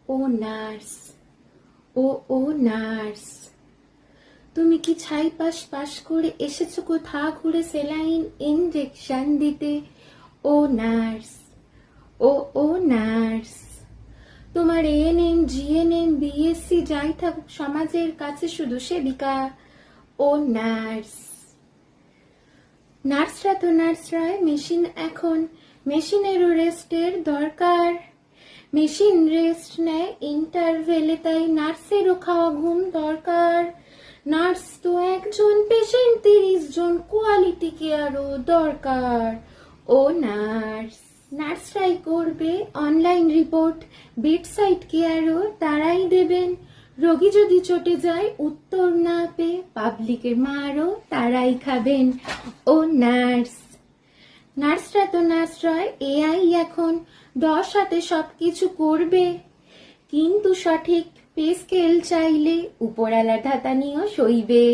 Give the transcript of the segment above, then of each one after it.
ও nurse, ও nurse, তুমি কি ছাই পাশ করে এসেছো কোথা ঘুরে সেলাইন ইনজেকশন দিতে? ও নার্স, ও নার্স, তোমার এএনএম জিএনএম বিএসসি যাই থাকুক সমাজের কাছে শুধু সেবিকা। ও নার্স, নার্সরা তো নার্সরাই, মেশিন এখন, মেশিনেরও রেস্টের দরকার। মেশিন রেস্ট নেয় ইন্টারভেলে, তাই নার্সেরও খাওয়া ঘুম দরকার। নার্স তো একজন, পেশেন্ট 30 জন, কোয়ালিটি কেয়ারও দরকার। ও নার্স, নার্সরাই করবে অনলাইন রিপোর্ট, বেডসাইড কেয়ারও তারাই দেবেন। রোগী যদি চটে যায় উত্তর না পেয়ে পাবলিকের মারও তারাই খাবেন। ও নার্স, নার্সরা তো নার্সরাই, এআই এখন 10 হাতে সবকিছু করবে, কিন্তু সঠিক পে স্কেল চাইলে উপরালার ধাতা নিয়েও সইবে।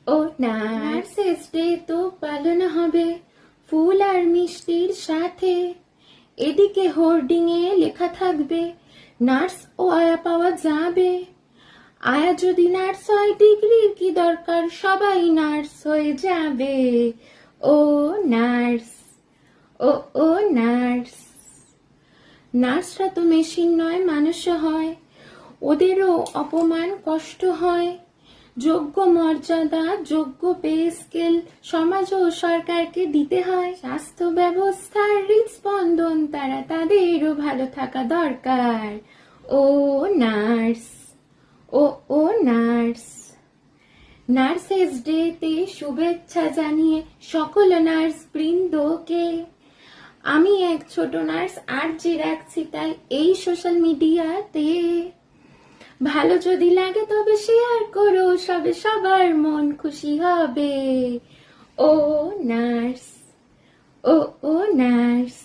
ও নার্সেস ডে তো পালন হবে ফুল আর মিষ্টির সাথে, এদিকে হোর্ডিং এ লেখা থাকবে নার্স ও আয়া পাওয়া যাবে। আয়া যদি নার্স হয় ডিগ্রির কি দরকার, সবাই নার্স হয়ে যাবে। ও নার্স, ও নার্স, নার্সরা তো মেশিন নয় মানুষ হয়, ওদেরও অপমান কষ্ট হয়। যোগ্য মর্যাদা, যোগ্য পে স্কেল সমাজ ও সরকারকে দিতে হয়। স্বাস্থ্য ব্যবস্থার হৃদস্পন্দন তারা, তাদেরও ভালো থাকা দরকার। ও নার্স, ও নার্স, নার্সেস ডেতে শুভেচ্ছা জানিয়ে সকল নার্স বৃন্দকে আমি এক ছোট নার্স আর্জি রাখছি তাই এই সোশ্যাল মিডিয়াতে। ভালো যদি লাগে তবে শেয়ার করো, সবে সবার মন খুশি হবে। ও নার্স, ও নার্স।